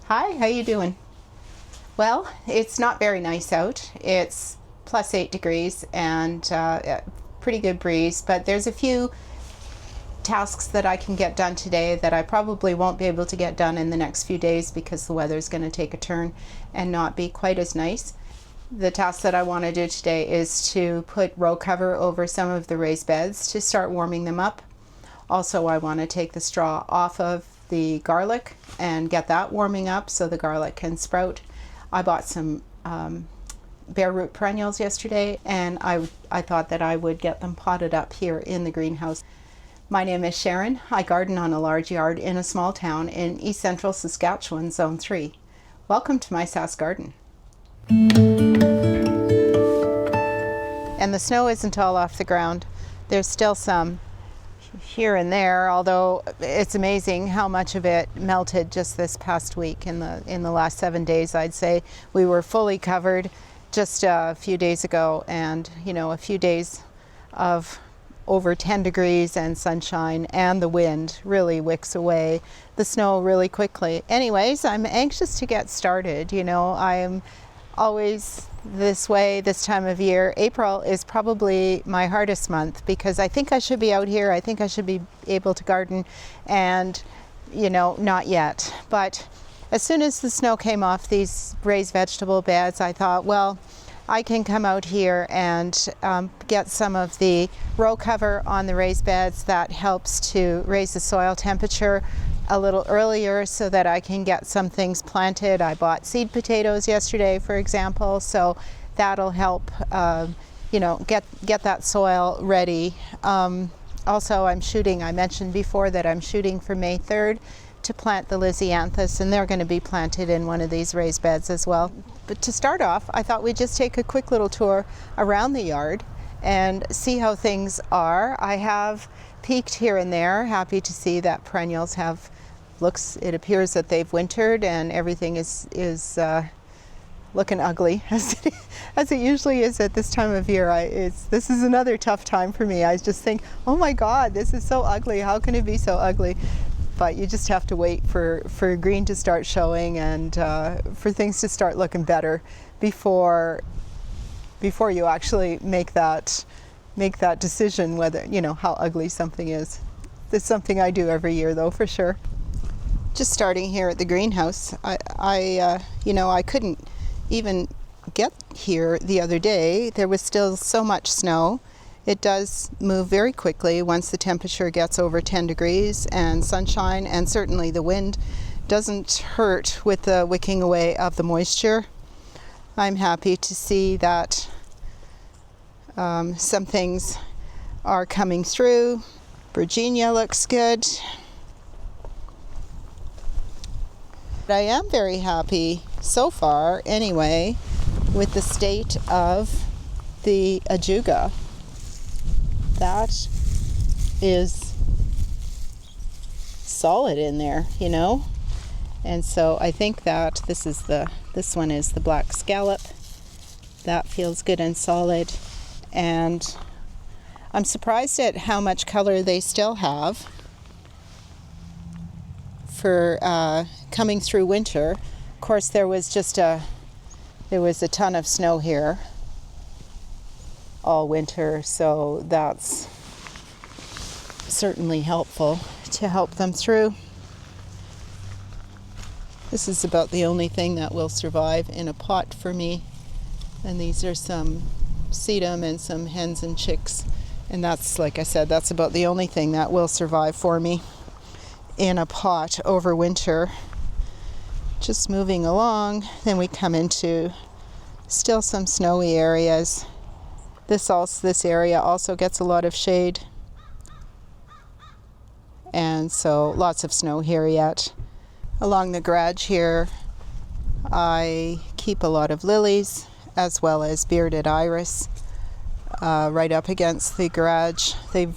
Hi, how you doing? Well, it's not very nice out. It's plus 8 degrees and a pretty good breeze, but there's a few tasks that I can get done today that I probably won't be able to get done in the next few days because the weather's going to take a turn and not be quite as nice. The task that I want to do today is to put row cover over some of the raised beds to start warming them up. Also, I want to take the straw off of the garlic and get that warming up so the garlic can sprout. I bought some bare root perennials yesterday, and I thought that I would get them potted up here in the greenhouse. My name is Sharon. I garden on a large yard in a small town in east central Saskatchewan, Zone 3. Welcome to my Sass Garden. And the snow isn't all off the ground. There's still some here and there, although it's amazing how much of it melted just this past week. In the last 7 days, I'd say we were fully covered just a few days ago, and a few days of over 10 degrees and sunshine, and the wind really wicks away the snow really quickly. Anyways, I'm anxious to get started. I am always this way this time of year. April is probably my hardest month because I think I should be out here. I think I should be able to garden, and not yet. But as soon as the snow came off these raised vegetable beds, I thought, well, I can come out here and get some of the row cover on the raised beds. That helps to raise the soil temperature a little earlier so that I can get some things planted. I bought seed potatoes yesterday, for example, so that'll help get that soil ready. Also, I mentioned before that I'm shooting for May 3rd to plant the Lysianthus, and they're going to be planted in one of these raised beds as well. But to start off, I thought we'd just take a quick little tour around the yard and see how things are. I have peeked here and there, happy to see that perennials it appears that they've wintered and everything is looking ugly as it usually is at this time of year. This is another tough time for me. I just think, oh my God, this is so ugly. How can it be so ugly? But you just have to wait for green to start showing and for things to start looking better before you actually make that decision whether how ugly something is. It's something I do every year though, for sure. Just starting here at the greenhouse, I couldn't even get here the other day. There was still so much snow. It does move very quickly once the temperature gets over 10 degrees and sunshine, and certainly the wind doesn't hurt with the wicking away of the moisture. I'm happy to see that some things are coming through. Virginia looks good. I am very happy so far, anyway, with the state of the ajuga. That is solid in there, and so I think that this one is the black scallop. That feels good and solid, and I'm surprised at how much color they still have for coming through winter. Of course, there was a ton of snow here all winter, so that's certainly helpful to help them through. This is about the only thing that will survive in a pot for me, and these are some sedum and some hens and chicks, and that's, like I said, that's about the only thing that will survive for me in a pot over winter. Just moving along, then we come into still some snowy areas. This area also gets a lot of shade, and so lots of snow here yet. Along the garage here, I keep a lot of lilies as well as bearded iris right up against the garage. They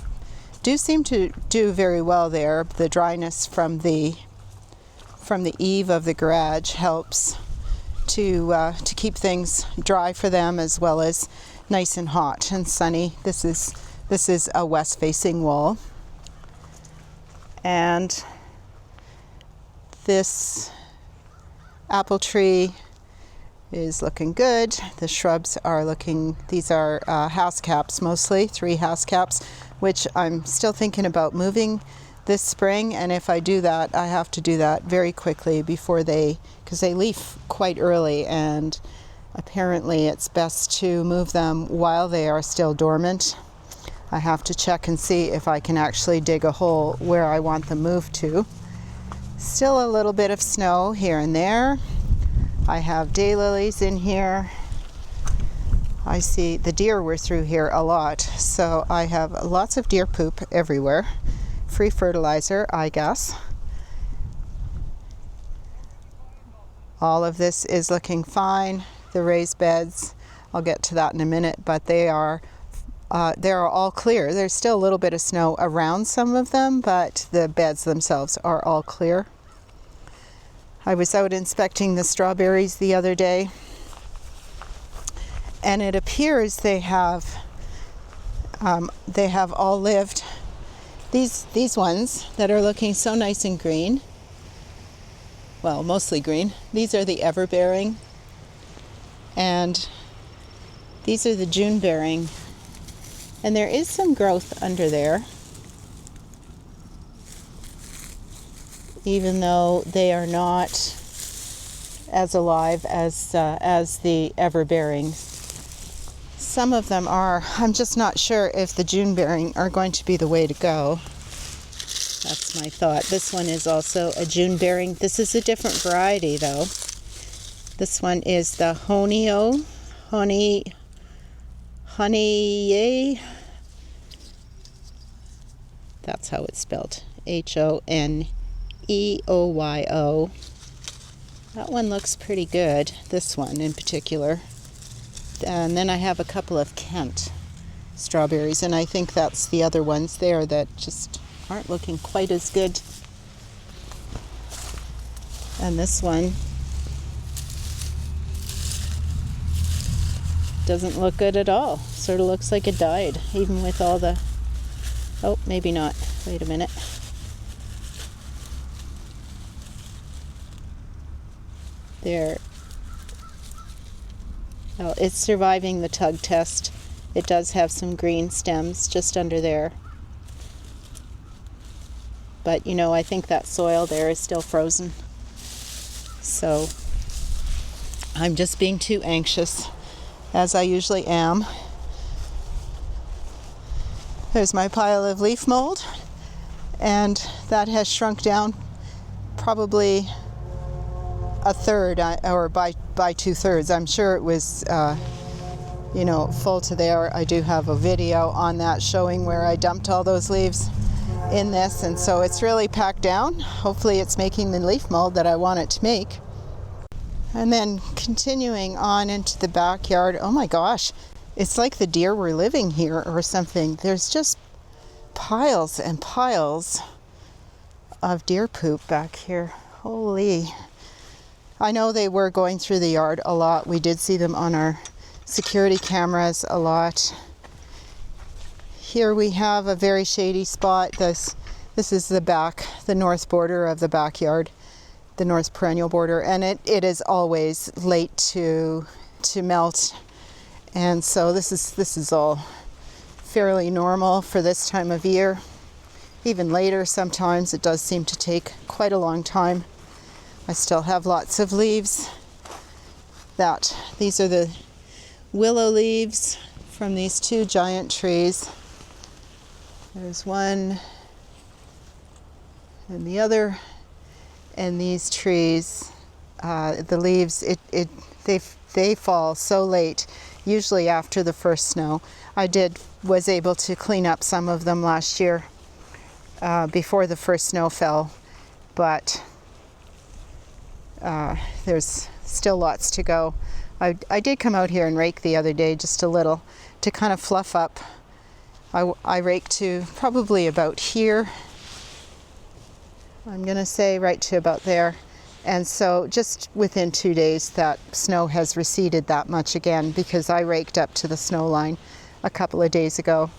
do seem to do very well there. The dryness from the eave of the garage helps to keep things dry for them, as well as nice and hot and sunny. This is a west-facing wall, and this Apple tree is looking good. The shrubs are looking, these are house caps mostly, 3 house caps, which I'm still thinking about moving this spring, and if I do that, I have to do that very quickly before because they leaf quite early, and apparently it's best to move them while they are still dormant. I have to check and see if I can actually dig a hole where I want them moved to. Still a little bit of snow here and there. I have daylilies in here. I see the deer were through here a lot, so I have lots of deer poop everywhere. Free fertilizer, I guess. All of this is looking fine. The raised beds, I'll get to that in a minute, but they're all clear. There's still a little bit of snow around some of them, but the beds themselves are all clear. I was out inspecting the strawberries the other day, and it appears they have all lived. These ones that are looking so nice and green, well, mostly green, these are the everbearing, and these are the June bearing, and there is some growth under there, even though they are not as alive as the everbearings. Some of them are. I'm just not sure if the June bearing are going to be the way to go. That's my thought. This one is also a June bearing. This is a different variety though. This one is the Honey. That's how it's spelled. Honeoyo. That one looks pretty good. This one in particular. And then I have a couple of Kent strawberries, and I think that's the other ones there that just aren't looking quite as good. And this one doesn't look good at all. Sort of looks like it died, even with all the... Oh, maybe not. Wait a minute. There. Well, it's surviving the tug test. It does have some green stems just under there. But, you know, I think that soil there is still frozen. So, I'm just being too anxious, as I usually am. There's my pile of leaf mold, and that has shrunk down probably a third, or by 2/3. I'm sure it was, full to there. I do have a video on that showing where I dumped all those leaves in this, and so it's really packed down. Hopefully it's making the leaf mold that I want it to make. And then continuing on into the backyard, oh my gosh, it's like the deer were living here or something. There's just piles and piles of deer poop back here. Holy. I know they were going through the yard a lot. We did see them on our security cameras a lot. Here we have a very shady spot. This is the north border of the backyard, the north perennial border, and it is always late to melt. And so this is all fairly normal for this time of year. Even later sometimes it does seem to take quite a long time. I still have lots of leaves. These are the willow leaves from these 2 giant trees. There's one and the other, and these trees, the leaves, they fall so late, usually after the first snow. I was able to clean up some of them last year before the first snow fell, but there's still lots to go. I did come out here and rake the other day just a little to kind of fluff up. I raked to probably about here. I'm gonna say right to about there. And so just within 2 days that snow has receded that much again, because I raked up to the snow line a couple of days ago.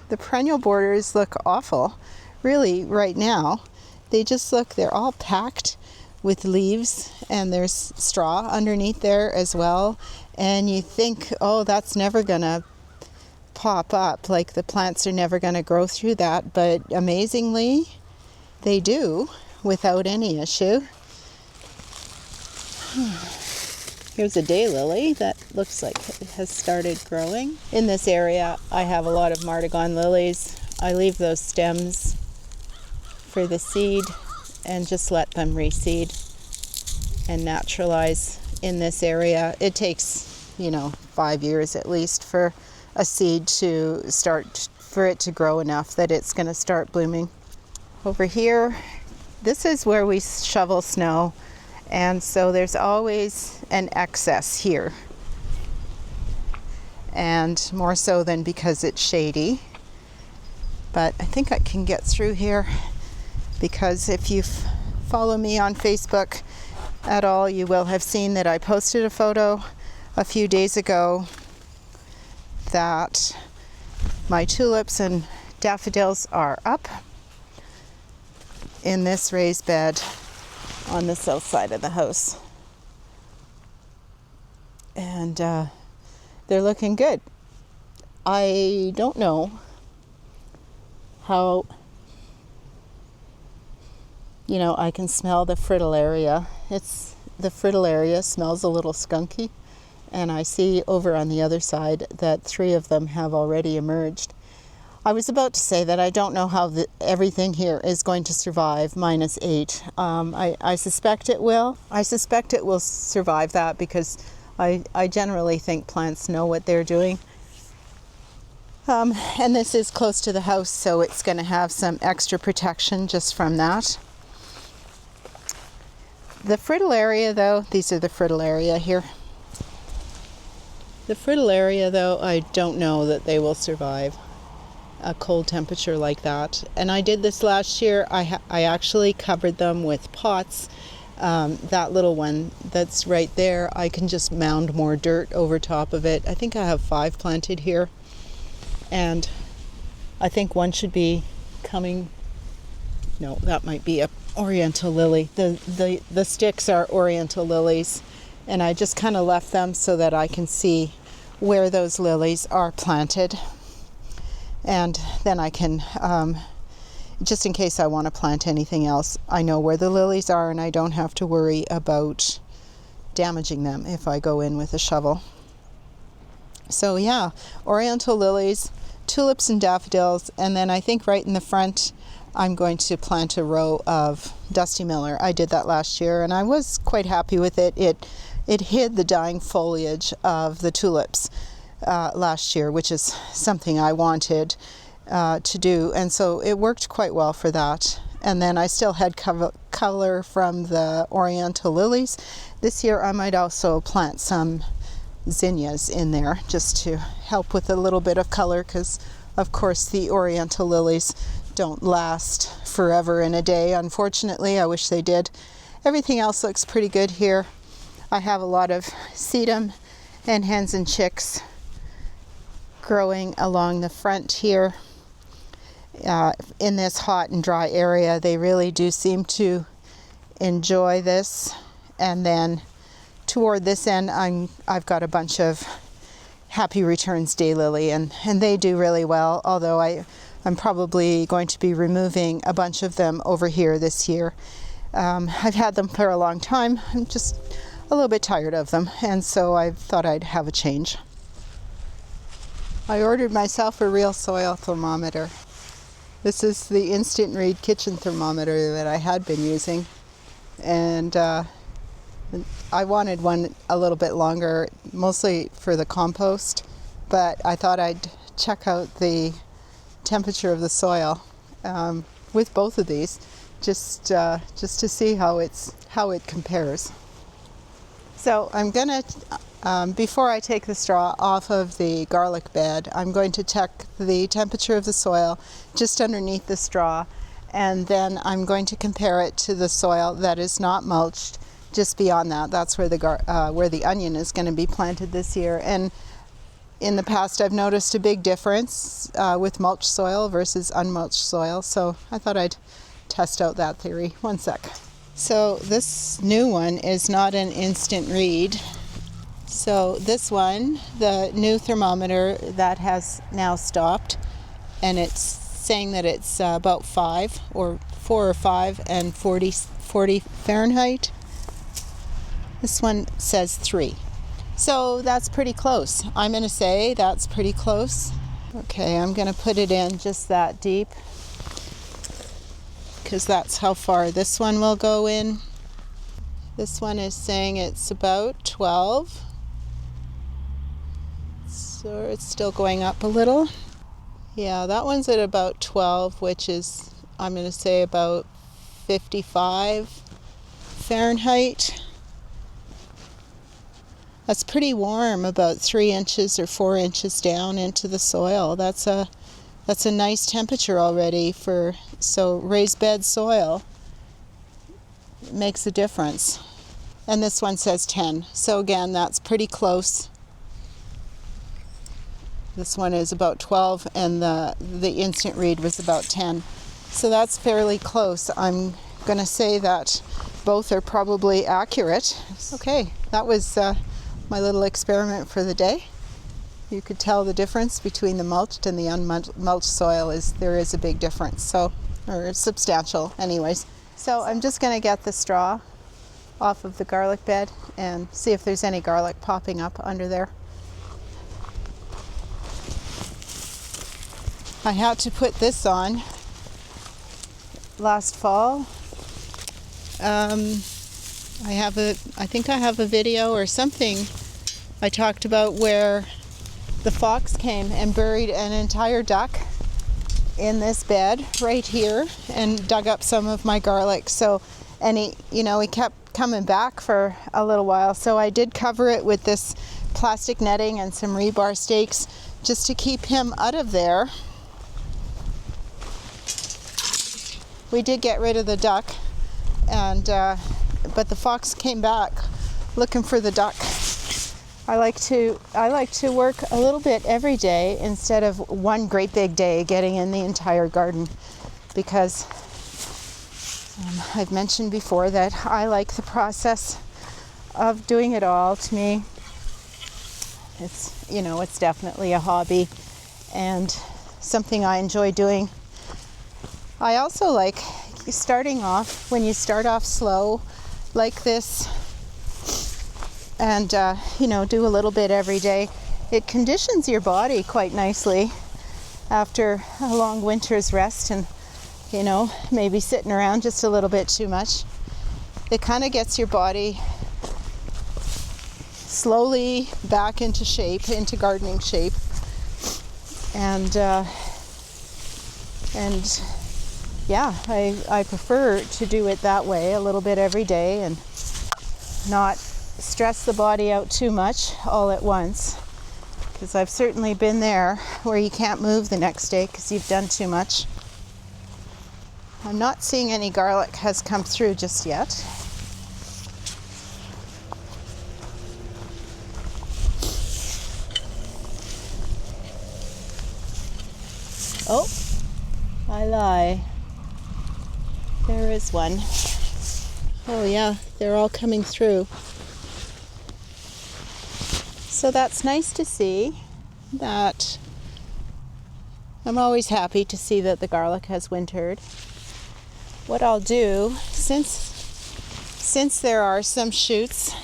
The perennial borders look awful, really, right now. They're all packed with leaves, and there's straw underneath there as well. And you think, oh, that's never gonna pop up, like the plants are never gonna grow through that, but amazingly they do without any issue. Here's a daylily that looks like it has started growing. In this area, I have a lot of Martagon lilies. I leave those stems for the seed and just let them reseed and naturalize in this area. It takes, 5 years at least for a seed to start, for it to grow enough that it's going to start blooming. Over here, this is where we shovel snow. And so there's always an excess here, and more so than because it's shady. But I think I can get through here, because if you follow me on Facebook at all, you will have seen that I posted a photo a few days ago that my tulips and daffodils are up in this raised bed on the south side of the house, and they're looking good. I don't know how, I can smell the fritillaria. The fritillaria smells a little skunky, and I see over on the other side that 3 of them have already emerged. I was about to say that I don't know how everything here is going to survive minus 8. I suspect it will. I suspect it will survive that, because I generally think plants know what they're doing. And this is close to the house, so it's going to have some extra protection just from that. The fritillaria, though, these are the fritillaria here. The fritillaria, though, I don't know that they will survive a cold temperature like that. And I did this last year. I actually covered them with pots. That little one that's right there, I can just mound more dirt over top of it. I think I have 5 planted here, and I think one should be coming. No, that might be a oriental lily. The sticks are oriental lilies, and I just kind of left them so that I can see where those lilies are planted. And then I can, just in case I want to plant anything else, I know where the lilies are, and I don't have to worry about damaging them if I go in with a shovel. So yeah, oriental lilies, tulips and daffodils, and then I think right in the front I'm going to plant a row of Dusty Miller. I did that last year, and I was quite happy with it. It hid the dying foliage of the tulips last year, which is something I wanted to do, and so it worked quite well for that. And then I still had color from the oriental lilies. This year I might also plant some zinnias in there just to help with a little bit of color, because of course the oriental lilies don't last forever in a day, unfortunately. I wish they did. Everything else looks pretty good here. I have a lot of sedum and hens and chicks growing along the front here. In this hot and dry area, they really do seem to enjoy this. And then toward this end, I've got a bunch of Happy Returns daylily, and they do really well, although I'm probably going to be removing a bunch of them over here this year. I've had them for a long time. I'm just a little bit tired of them, and so I thought I'd have a change. I ordered myself a real soil thermometer. This is the Instant Read kitchen thermometer that I had been using, and I wanted one a little bit longer, mostly for the compost, but I thought I'd check out the temperature of the soil with both of these, just to see how it compares. So I'm gonna, before I take the straw off of the garlic bed, I'm going to check the temperature of the soil just underneath the straw, and then I'm going to compare it to the soil that is not mulched just beyond that. That's where the onion is going to be planted this year. And in the past, I've noticed a big difference with mulched soil versus unmulched soil, so I thought I'd test out that theory. One sec. So this new one is not an instant read. So this one, the new thermometer, that has now stopped, and it's saying that it's about 4 or 5 and 40 Fahrenheit. This one says 3. So that's pretty close. I'm going to say that's pretty close. Okay, I'm going to put it in just that deep, because that's how far this one will go in. This one is saying it's about 12. So it's still going up a little. Yeah, that one's at about 12, which is, I'm going to say, about 55 Fahrenheit. That's pretty warm, about 3 inches or 4 inches down into the soil. That's a nice temperature already so raised bed soil. It makes a difference. And this one says 10. So again, that's pretty close. This one is about 12, and the instant read was about 10. So that's fairly close. I'm going to say that both are probably accurate. Okay, that was my little experiment for the day. You could tell the difference between the mulched and the unmulched soil there is a big difference, or substantial anyways. So I'm just going to get the straw off of the garlic bed and see if there's any garlic popping up under there. I had to put this on last fall. I think I have a video or something I talked about where the fox came and buried an entire duck in this bed right here and dug up some of my garlic. So, and he kept coming back for a little while. So I did cover it with this plastic netting and some rebar stakes just to keep him out of there. We did get rid of the duck, but the fox came back looking for the duck. I like to work a little bit every day instead of one great big day getting in the entire garden, because I've mentioned before that I like the process of doing it all. To me, it's definitely a hobby and something I enjoy doing. I also like starting off, when you start off slow like this and do a little bit every day. It conditions your body quite nicely after a long winter's rest and maybe sitting around just a little bit too much. It kind of gets your body slowly back into shape, into gardening shape, and yeah, I prefer to do it that way, a little bit every day, and not stress the body out too much all at once, because I've certainly been there where you can't move the next day because you've done too much. I'm not seeing any garlic has come through just yet. Oh, I lie. There is one. Oh yeah, they're all coming through. So that's nice to see. That I'm always happy to see that the garlic has wintered. What I'll do, since there are some shoots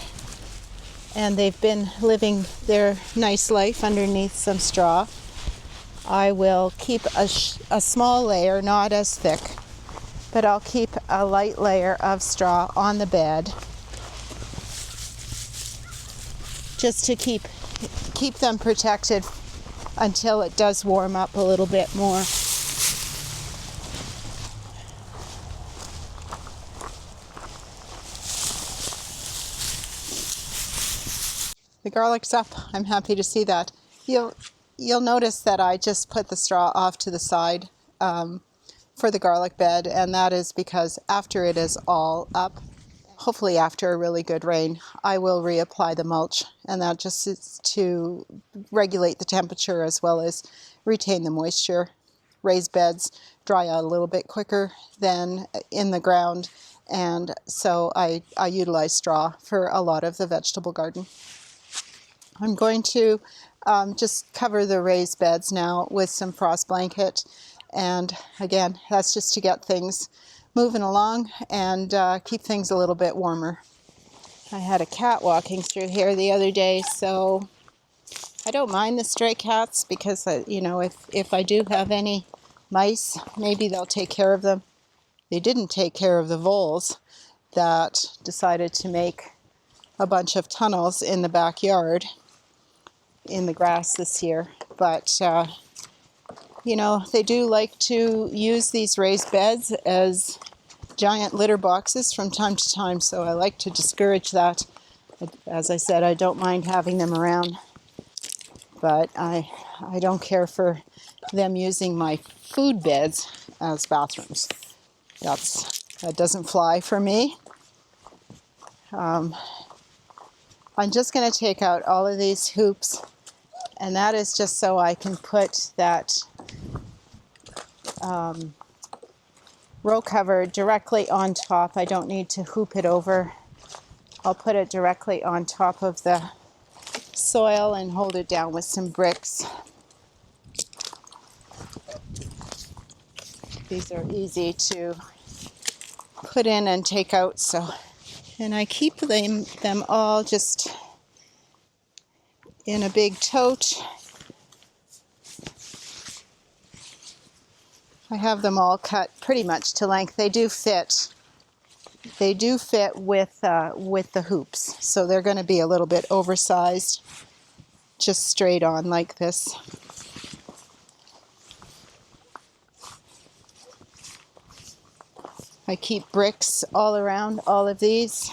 and they've been living their nice life underneath some straw, I will keep a small layer, not as thick, but I'll keep a light layer of straw on the bed just to keep them protected until it does warm up a little bit more. The garlic's up. I'm happy to see that. You'll notice that I just put the straw off to the side for the garlic bed, and that is because after it is all up, hopefully after a really good rain, I will reapply the mulch, and that just is to regulate the temperature as well as retain the moisture. Raised beds dry out a little bit quicker than in the ground, and so I utilize straw for a lot of the vegetable garden. I'm going to just cover the raised beds now with some frost blanket, and again, that's just to get things moving along and keep things a little bit warmer. I had a cat walking through here the other day, so I don't mind the stray cats because, if I do have any mice, maybe they'll take care of them. They didn't take care of the voles that decided to make a bunch of tunnels in the backyard in the grass this year. But, they do like to use these raised beds as giant litter boxes from time to time, so I like to discourage that. As I said, I don't mind having them around, but I don't care for them using my food beds as bathrooms. That doesn't fly for me. I'm just going to take out all of these hoops, and that is just so I can put that row cover directly on top. I don't need to hoop it over. I'll put it directly on top of the soil and hold it down with some bricks. These are easy to put in and take out, and I keep them all just in a big tote. I have them all cut pretty much to length. They do fit. They do fit with the hoops, so they're going to be a little bit oversized, just straight on like this. I keep bricks all around all of these.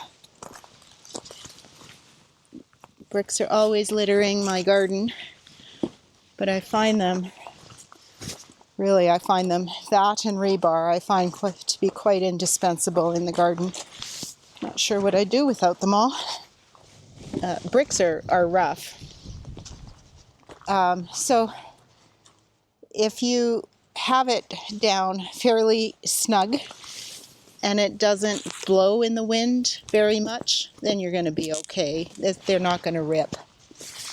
Bricks are always littering my garden, but I find them that and rebar I find to be quite indispensable in the garden. Not sure what I'd do without them all. Bricks are rough. So if you have it down fairly snug and it doesn't blow in the wind very much, then you're going to be okay. They're not going to rip.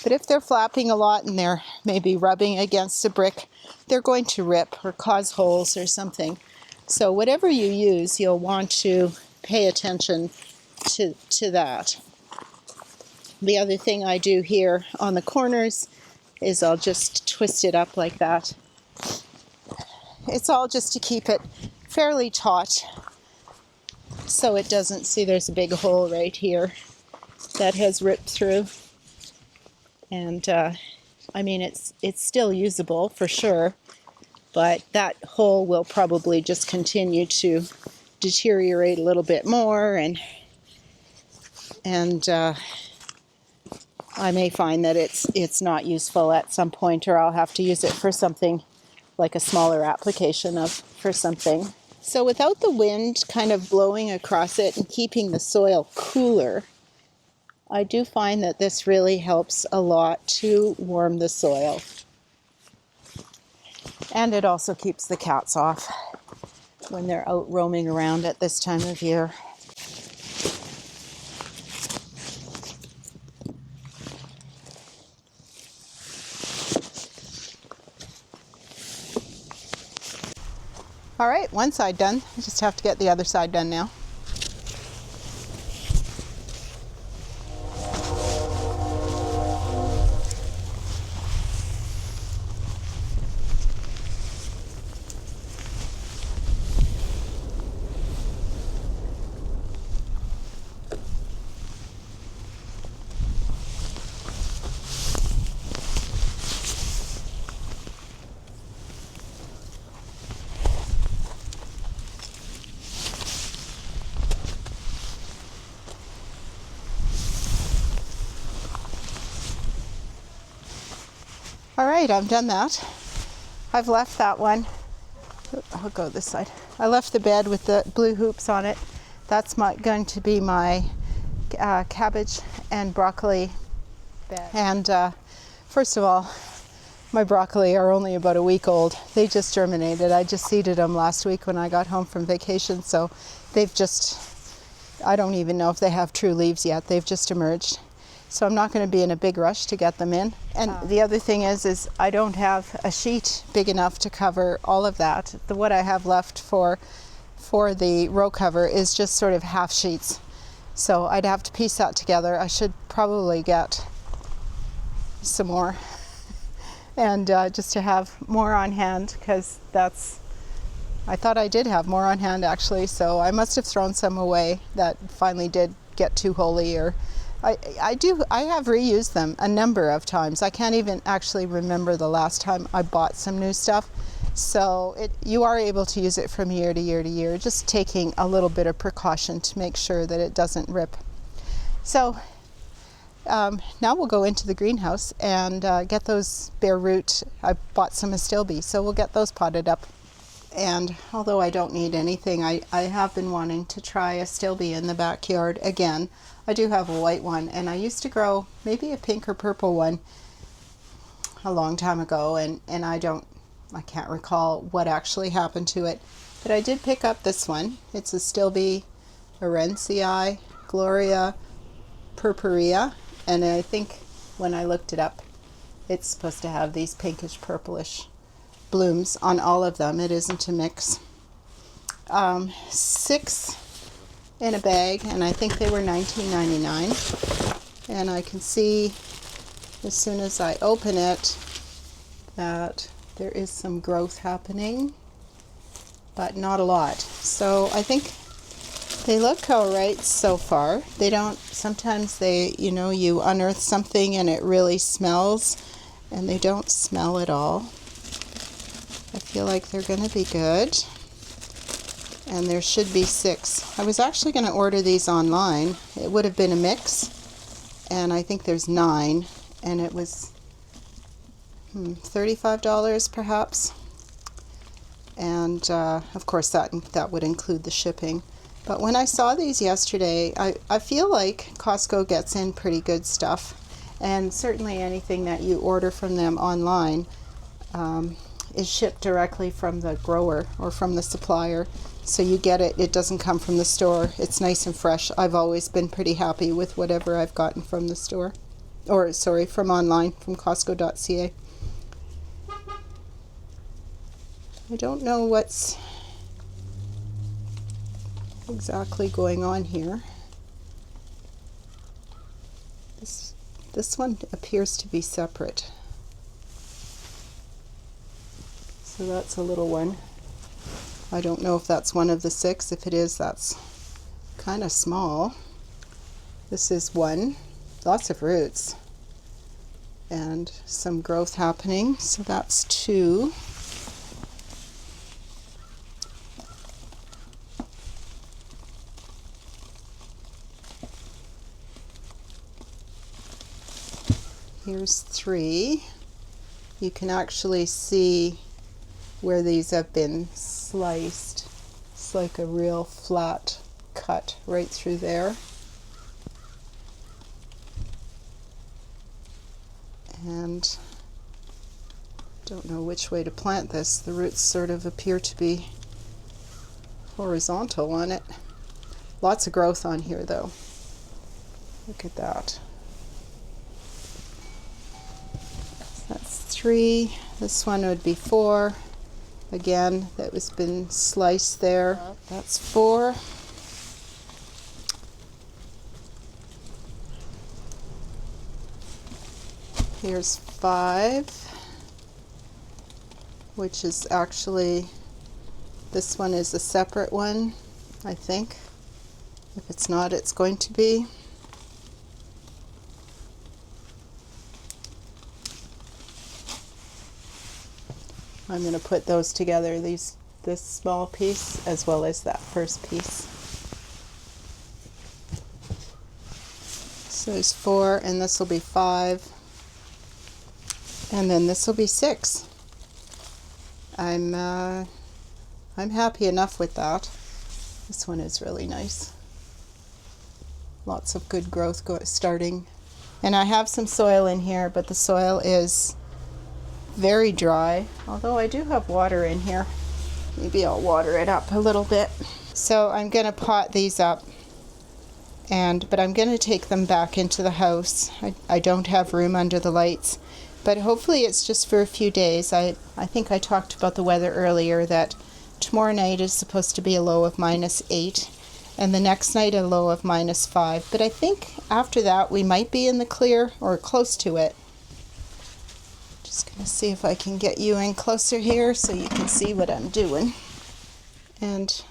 But if they're flapping a lot and they're maybe rubbing against a brick, they're going to rip or cause holes or something. So whatever you use, you'll want to pay attention to that. The other thing I do here on the corners is I'll just twist it up like that. It's all just to keep it fairly taut so it doesn't, see there's a big hole right here that has ripped through. And it's still usable for sure, but that hole will probably just continue to deteriorate a little bit more, and I may find that it's not useful at some point, or I'll have to use it for something like a smaller application for something. So without the wind kind of blowing across it and keeping the soil cooler, I do find that this really helps a lot to warm the soil. And it also keeps the cats off when they're out roaming around at this time of year. All right, one side done. I just have to get the other side done now. All right, I've done that. I've left that one. I'll go this side. I left the bed with the blue hoops on it. That's going to be my cabbage and broccoli bed. And first of all, my broccoli are only about a week old. They just germinated. I just seeded them last week when I got home from vacation, so they've just I don't even know if they have true leaves yet. They've just emerged. So I'm not going to be in a big rush to get them in. And the other thing is I don't have a sheet big enough to cover all of that. What I have left for the row cover is just sort of half sheets. So I'd have to piece that together. I should probably get some more and just to have more on hand, because I thought I did have more on hand actually, so I must have thrown some away that finally did get too holey, or I have reused them a number of times. I can't even actually remember the last time I bought some new stuff. So you are able to use it from year to year to year, just taking a little bit of precaution to make sure that it doesn't rip. So now we'll go into the greenhouse and get those bare root. I bought some astilbe, so we'll get those potted up. And although I don't need anything, I have been wanting to try astilbe in the backyard again. I do have a white one, and I used to grow maybe a pink or purple one a long time ago, and I can't recall what actually happened to it. But I did pick up this one. It's astilbe Aurencii Gloria purpurea, and I think when I looked it up, it's supposed to have these pinkish purplish blooms on all of them. It isn't a mix. 6 in a bag, and I think they were $19.99. And I can see as soon as I open it that there is some growth happening, but not a lot. So I think they look all right so far. They don't, sometimes you unearth something and it really smells, and they don't smell at all. I feel like they're going to be good. And there should be 6. I was actually going to order these online. It would have been a mix, and I think there's 9, and it was $35 perhaps. And of course that would include the shipping. But when I saw these yesterday, I feel like Costco gets in pretty good stuff, and certainly anything that you order from them online is shipped directly from the grower or from the supplier. So you get it, it doesn't come from the store. It's nice and fresh. I've always been pretty happy with whatever I've gotten from the store. Or, sorry, from online, from Costco.ca. I don't know what's exactly going on here. This one appears to be separate. So that's a little one. I don't know if that's one of the 6. If it is, that's kind of small. This is 1. Lots of roots and some growth happening. So that's 2. Here's 3. You can actually see where these have been sliced. It's like a real flat cut right through there. And don't know which way to plant this. The roots sort of appear to be horizontal on it. Lots of growth on here though. Look at that. That's 3. This one would be 4. Again, that was been sliced there. That's 4. Here's 5, which is actually, this one is a separate one, I think. If it's not, it's going to be. I'm going to put those together, this small piece as well as that first piece. So there's 4, and this will be 5, and then this will be 6. I'm happy enough with that. This one is really nice. Lots of good growth starting. And I have some soil in here, but the soil is very dry, although I do have water in here. Maybe I'll water it up a little bit. So I'm going to pot these up but I'm going to take them back into the house. I don't have room under the lights, but hopefully it's just for a few days. I think I talked about the weather earlier, that tomorrow night is supposed to be a low of -8, and the next night a low of -5. But I think after that we might be in the clear or close to it. Just going to see if I can get you in closer here so you can see what I'm doing. And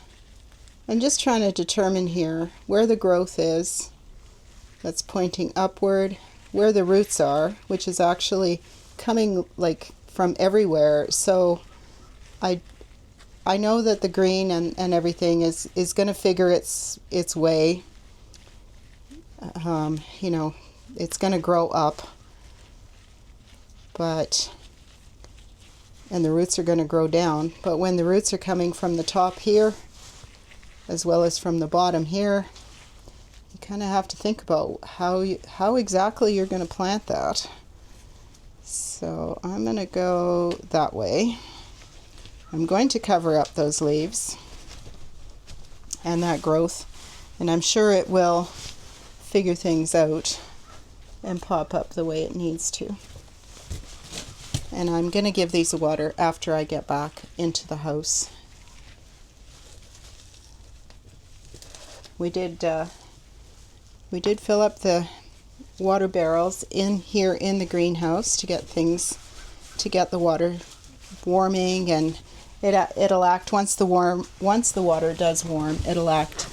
I'm just trying to determine here where the growth is that's pointing upward, where the roots are, which is actually coming like from everywhere. So I know that the green and everything is going to figure its way. You know, it's going to grow up, and the roots are going to grow down. But when the roots are coming from the top here, as well as from the bottom here, you kind of have to think about how exactly you're going to plant that. So I'm going to go that way. I'm going to cover up those leaves and that growth, and I'm sure it will figure things out and pop up the way it needs to. And I'm going to give these a water after I get back into the house. We did fill up the water barrels in here in the greenhouse to get the water warming, and it'll act once the water does warm, it'll act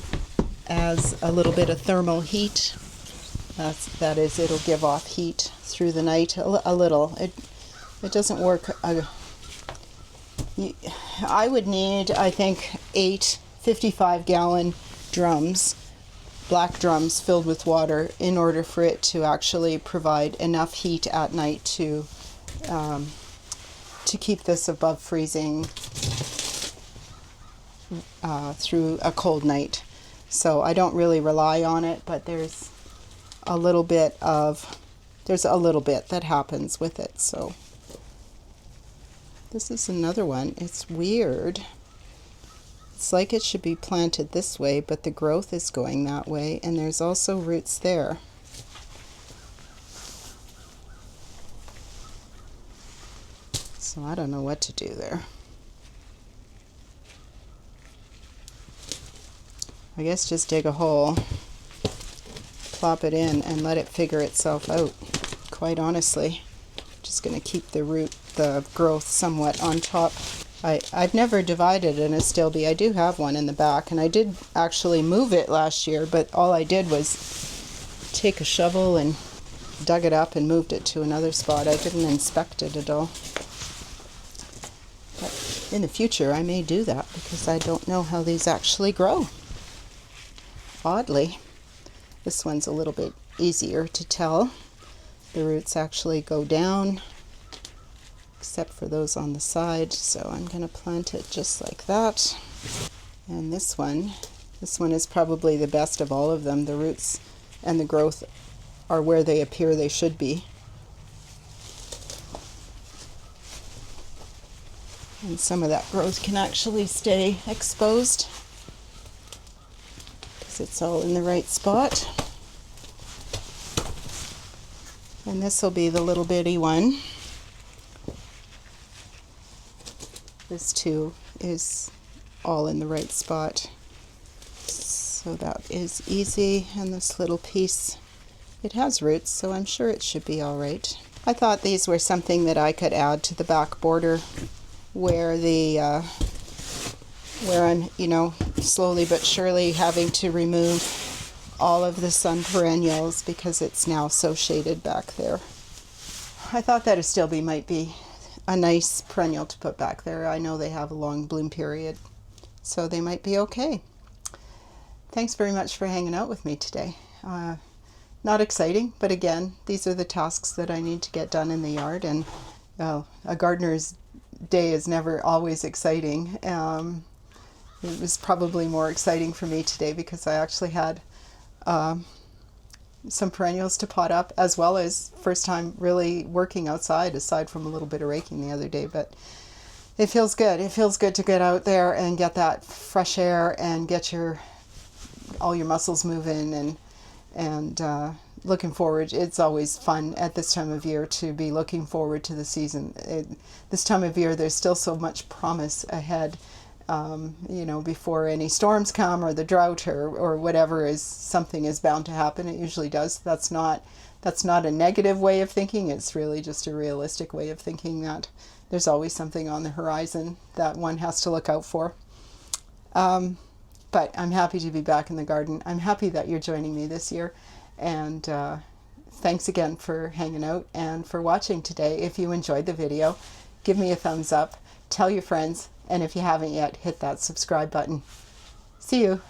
as a little bit of thermal heat. That is, it'll give off heat through the night a little. It doesn't work. I would need, I think, 8 55-gallon drums, black drums filled with water, in order for it to actually provide enough heat at night to keep this above freezing through a cold night. So I don't really rely on it, but there's a little bit that happens with it. So this is another one. It's weird. It's like it should be planted this way, but the growth is going that way, and there's also roots there. So I don't know what to do there. I guess just dig a hole, plop it in, and let it figure itself out. Quite honestly, just going to keep the growth somewhat on top. I've never divided an astilbe. I do have one in the back, and I did actually move it last year, but all I did was take a shovel and dug it up and moved it to another spot. I didn't inspect it at all. But in the future I may do that, because I don't know how these actually grow. Oddly, this one's a little bit easier to tell. The roots actually go down, except for those on the side. So I'm going to plant it just like that. And this one is probably the best of all of them. The roots and the growth are where they appear they should be. And some of that growth can actually stay exposed because it's all in the right spot. And this will be the little bitty one. This too is all in the right spot. So that is easy. And this little piece, it has roots, so I'm sure it should be all right. I thought these were something that I could add to the back border where I'm, slowly but surely having to remove all of the sun perennials because it's now so shaded back there. I thought that astilbe might be a nice perennial to put back there. I know they have a long bloom period, so they might be okay. Thanks very much for hanging out with me today. Not exciting, but again, these are the tasks that I need to get done in the yard, and a gardener's day is never always exciting. It was probably more exciting for me today because I actually had some perennials to pot up, as well as first time really working outside, aside from a little bit of raking the other day. But it feels good. It feels good to get out there and get that fresh air and get all your muscles moving, and and looking forward. It's always fun at this time of year to be looking forward to the season. This time of year, there's still so much promise ahead. You know, before any storms come or the drought or whatever something is bound to happen. It usually does. That's not a negative way of thinking. It's really just a realistic way of thinking that there's always something on the horizon that one has to look out for. But I'm happy to be back in the garden. I'm happy that you're joining me this year. And thanks again for hanging out and for watching today. If you enjoyed the video, give me a thumbs up, tell your friends, and if you haven't yet, hit that subscribe button. See you.